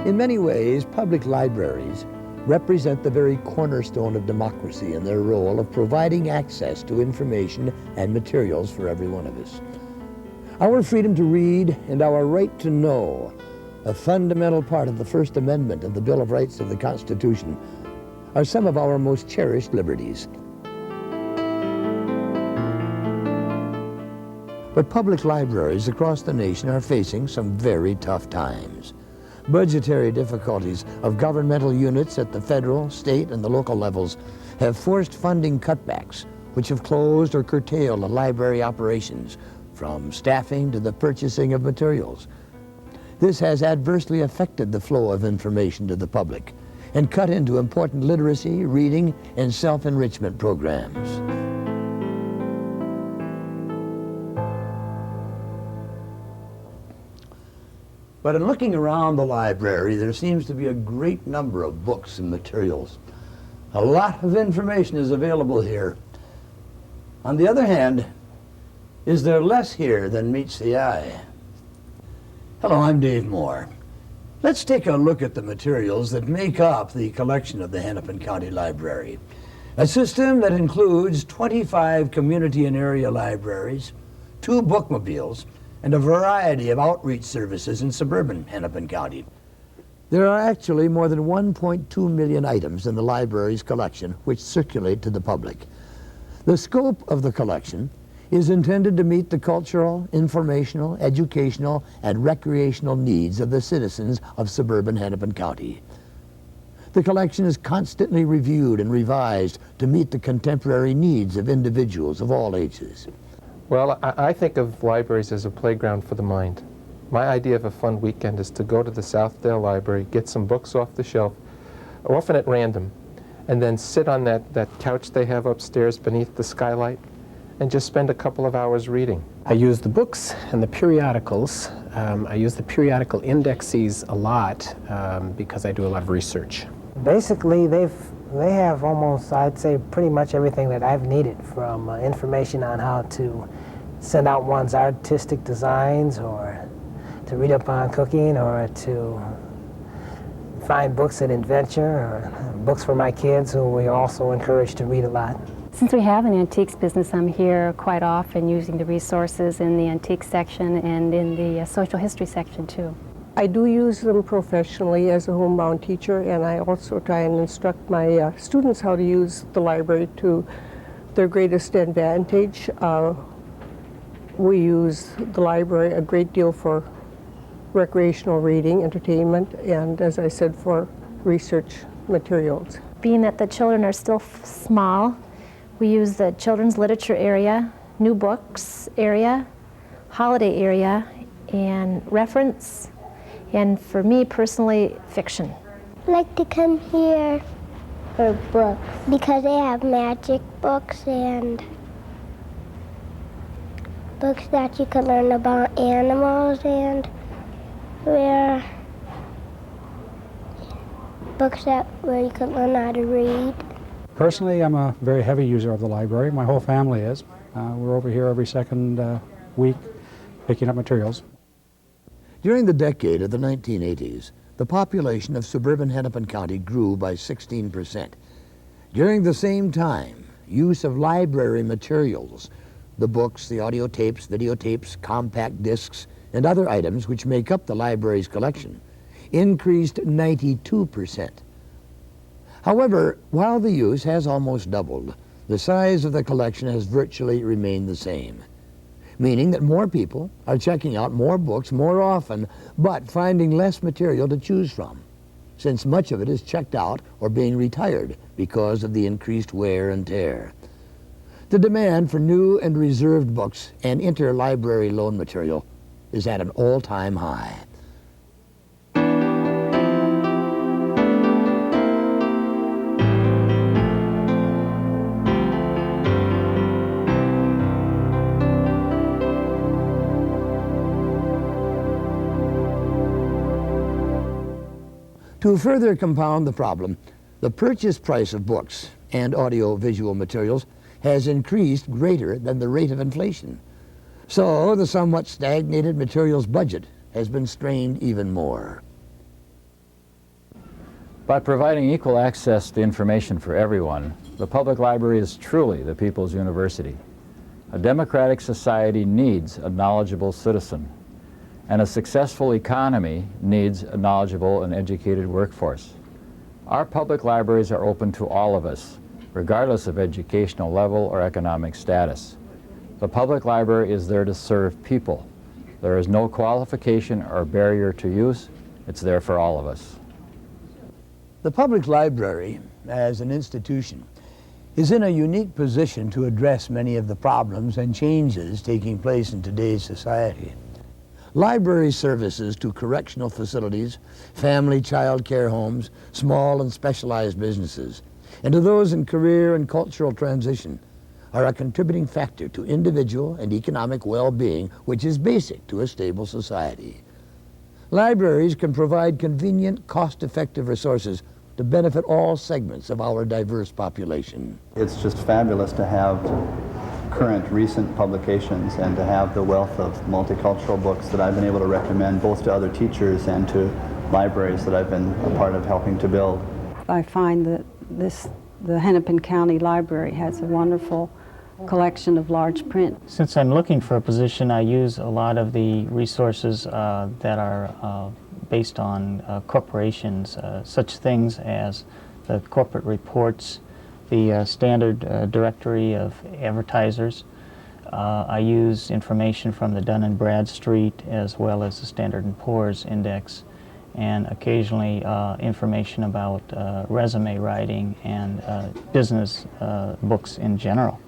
In many ways, public libraries represent the very cornerstone of democracy in their role of providing access to information and materials for every one of us. Our freedom to read and our right to know, a fundamental part of the First Amendment of the Bill of Rights of the Constitution, are some of our most cherished liberties. But public libraries across the nation are facing some very tough times. Budgetary difficulties of governmental units at the federal, state, and the local levels have forced funding cutbacks, which have closed or curtailed the library operations, from staffing to the purchasing of materials. This has adversely affected the flow of information to the public and cut into important literacy, reading, and self-enrichment programs. But in looking around the library, there seems to be a great number of books and materials. A lot of information is available here. On the other hand, is there less here than meets the eye? Hello, I'm Dave Moore. Let's take a look at the materials that make up the collection of the Hennepin County Library. A system that includes 25 community and area libraries, 2 bookmobiles, and a variety of outreach services in suburban Hennepin County. There are actually more than 1.2 million items in the library's collection which circulate to the public. The scope of the collection is intended to meet the cultural, informational, educational, and recreational needs of the citizens of suburban Hennepin County. The collection is constantly reviewed and revised to meet the contemporary needs of individuals of all ages. Well, I think of libraries as a playground for the mind. My idea of a fun weekend is to go to the Southdale Library, get some books off the shelf, often at random, and then sit on that couch they have upstairs beneath the skylight and just spend a couple of hours reading. I use the books and the periodicals. I use the periodical indexes a lot because I do a lot of research. Basically, they have almost, I'd say, pretty much everything that I've needed, from information on how to send out one's artistic designs, or to read up on cooking, or to find books at Adventure, or books for my kids, who we also encourage to read a lot. Since we have an antiques business, I'm here quite often using the resources in the antique section and in the social history section too. I do use them professionally as a homebound teacher, and I also try and instruct my students how to use the library to their greatest advantage. We use the library a great deal for recreational reading, entertainment, and, as I said, for research materials. Being that the children are still small, we use the children's literature area, new books area, holiday area, and reference, and for me personally, fiction. I like to come here for books because they have magic books and books that you can learn about animals, and books where you can learn how to read. Personally, I'm a very heavy user of the library. My whole family is. We're over here every second week picking up materials. During the decade of the 1980s, the population of suburban Hennepin County grew by 16%. During the same time, use of library materials, the books, the audio tapes, videotapes, compact discs, and other items which make up the library's collection, increased 92%. However, while the use has almost doubled, the size of the collection has virtually remained the same, meaning that more people are checking out more books more often, but finding less material to choose from, since much of it is checked out or being retired because of the increased wear and tear. The demand for new and reserved books and interlibrary loan material is at an all-time high. To further compound the problem, the purchase price of books and audio-visual materials has increased greater than the rate of inflation. So the somewhat stagnated materials budget has been strained even more. By providing equal access to information for everyone, the public library is truly the people's university. A democratic society needs a knowledgeable citizen, and a successful economy needs a knowledgeable and educated workforce. Our public libraries are open to all of us, regardless of educational level or economic status. The public library is there to serve people. There is no qualification or barrier to use. It's there for all of us. The public library, as an institution, is in a unique position to address many of the problems and changes taking place in today's society. Library services to correctional facilities, family child care homes, small and specialized businesses, and to those in career and cultural transition are a contributing factor to individual and economic well-being, which is basic to a stable society. Libraries can provide convenient, cost-effective resources to benefit all segments of our diverse population. It's just fabulous to have current, recent publications and to have the wealth of multicultural books that I've been able to recommend both to other teachers and to libraries that I've been a part of helping to build. I find that the Hennepin County Library has a wonderful collection of large print. Since I'm looking for a position, I use a lot of the resources that are based on corporations, such things as the corporate reports, the standard directory of advertisers. I use information from the Dun & Bradstreet as well as the Standard & Poor's Index, and occasionally information about resume writing and business books in general.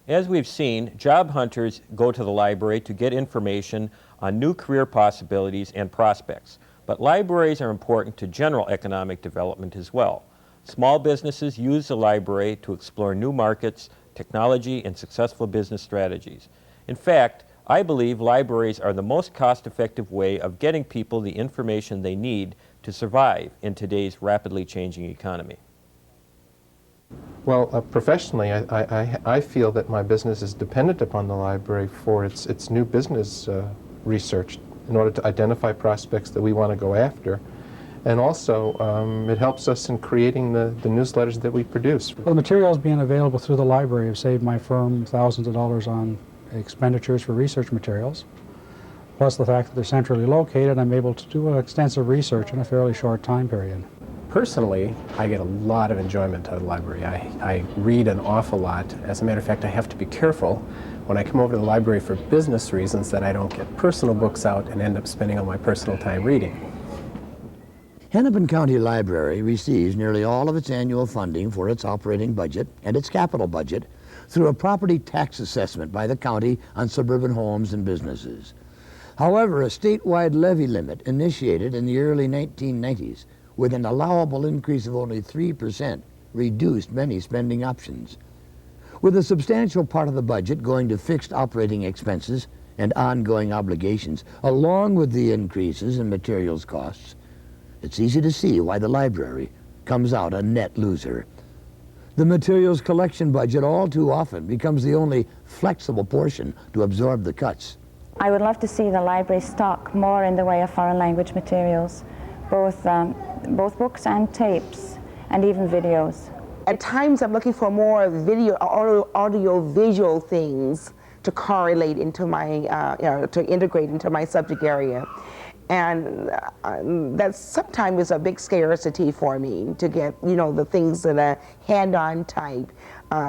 As we've seen, job hunters go to the library to get information on new career possibilities and prospects. But libraries are important to general economic development as well. Small businesses use the library to explore new markets, technology, and successful business strategies. In fact, I believe libraries are the most cost-effective way of getting people the information they need to survive in today's rapidly changing economy. Well, professionally, I feel that my business is dependent upon the library for its new business research in order to identify prospects that we want to go after. And also, it helps us in creating the newsletters that we produce. Well, the materials being available through the library have saved my firm thousands of dollars on expenditures for research materials. Plus the fact that they're centrally located, I'm able to do extensive research in a fairly short time period. Personally, I get a lot of enjoyment out of the library. I read an awful lot. As a matter of fact, I have to be careful when I come over to the library for business reasons that I don't get personal books out and end up spending all my personal time reading. Hennepin County Library receives nearly all of its annual funding for its operating budget and its capital budget through a property tax assessment by the county on suburban homes and businesses. However, a statewide levy limit initiated in the early 1990s with an allowable increase of only 3% reduced many spending options. With a substantial part of the budget going to fixed operating expenses and ongoing obligations, along with the increases in materials costs, it's easy to see why the library comes out a net loser. The materials collection budget all too often becomes the only flexible portion to absorb the cuts. I would love to see the library stock more in the way of foreign language materials, both books and tapes, and even videos. At times I'm looking for more video, audio-visual things to correlate into my, to integrate into my subject area. And that sometimes is a big scarcity for me to get, the things that are hand-on type,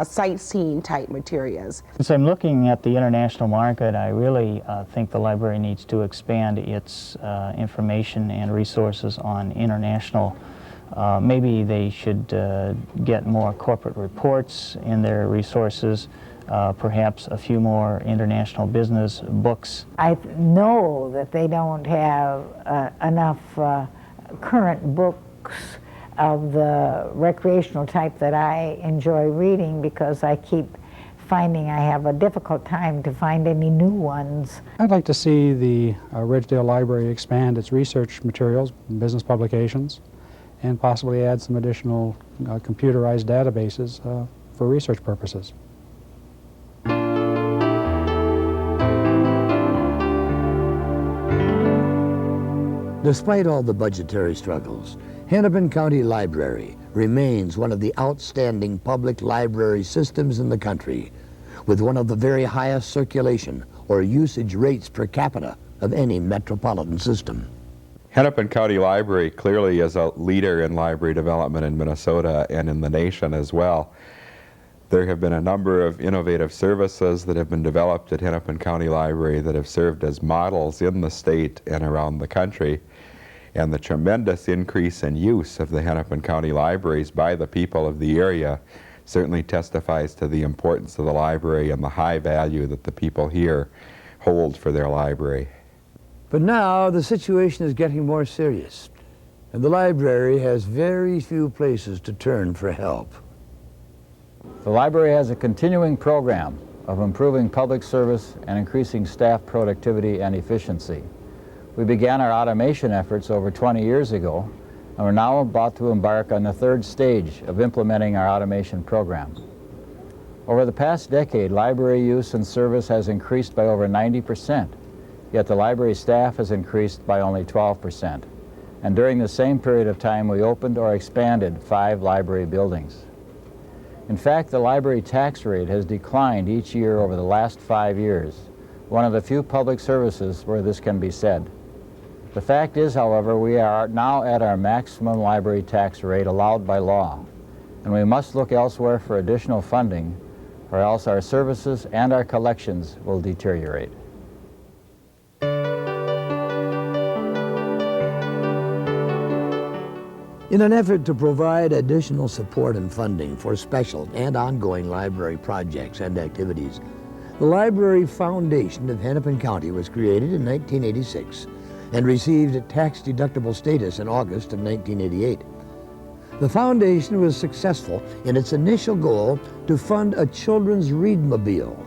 sightseeing type materials. Since I'm looking at the international market, I really think the library needs to expand its information and resources on international. Maybe they should get more corporate reports in their resources, perhaps a few more international business books. I know that they don't have enough current books of the recreational type that I enjoy reading, because I keep finding I have a difficult time to find any new ones. I'd like to see the Ridgedale Library expand its research materials, business publications, and possibly add some additional computerized databases for research purposes. Despite all the budgetary struggles, Hennepin County Library remains one of the outstanding public library systems in the country, with one of the very highest circulation or usage rates per capita of any metropolitan system. Hennepin County Library clearly is a leader in library development in Minnesota and in the nation as well. There have been a number of innovative services that have been developed at Hennepin County Library that have served as models in the state and around the country. And the tremendous increase in use of the Hennepin County Libraries by the people of the area certainly testifies to the importance of the library and the high value that the people here hold for their library. But now the situation is getting more serious, and the library has very few places to turn for help. The library has a continuing program of improving public service and increasing staff productivity and efficiency. We began our automation efforts over 20 years ago, and we're now about to embark on the third stage of implementing our automation program. Over the past decade, library use and service has increased by over 90%, yet the library staff has increased by only 12%. And during the same period of time, we opened or expanded 5 library buildings. In fact, the library tax rate has declined each year over the last 5 years, one of the few public services where this can be said. The fact is, however, we are now at our maximum library tax rate allowed by law, and we must look elsewhere for additional funding, or else our services and our collections will deteriorate. In an effort to provide additional support and funding for special and ongoing library projects and activities, the Library Foundation of Hennepin County was created in 1986 and received a tax-deductible status in August of 1988. The foundation was successful in its initial goal to fund a children's readmobile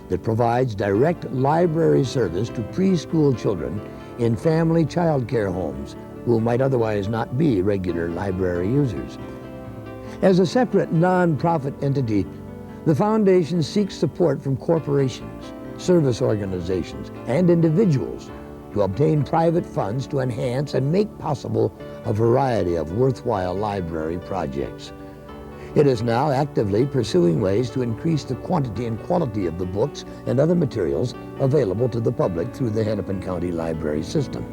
that provides direct library service to preschool children in family child care homes who might otherwise not be regular library users. As a separate nonprofit entity, the foundation seeks support from corporations, service organizations, and individuals to obtain private funds to enhance and make possible a variety of worthwhile library projects. It is now actively pursuing ways to increase the quantity and quality of the books and other materials available to the public through the Hennepin County Library system.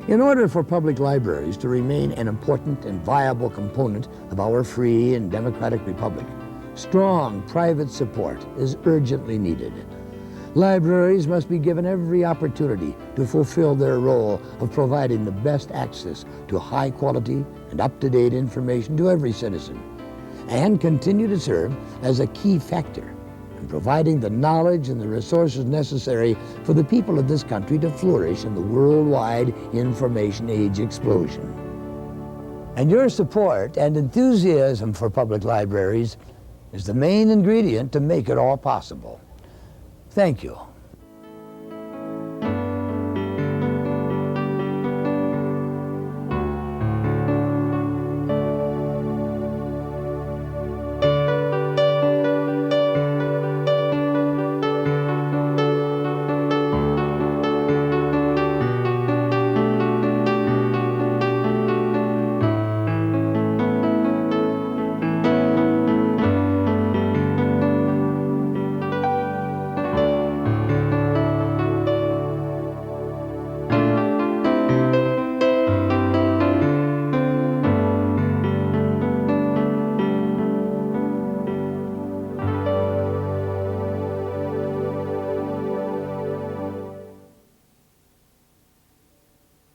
In order for public libraries to remain an important and viable component of our free and democratic republic, strong private support is urgently needed. Libraries must be given every opportunity to fulfill their role of providing the best access to high quality and up-to-date information to every citizen, and continue to serve as a key factor in providing the knowledge and the resources necessary for the people of this country to flourish in the worldwide information age explosion. And your support and enthusiasm for public libraries is the main ingredient to make it all possible. Thank you.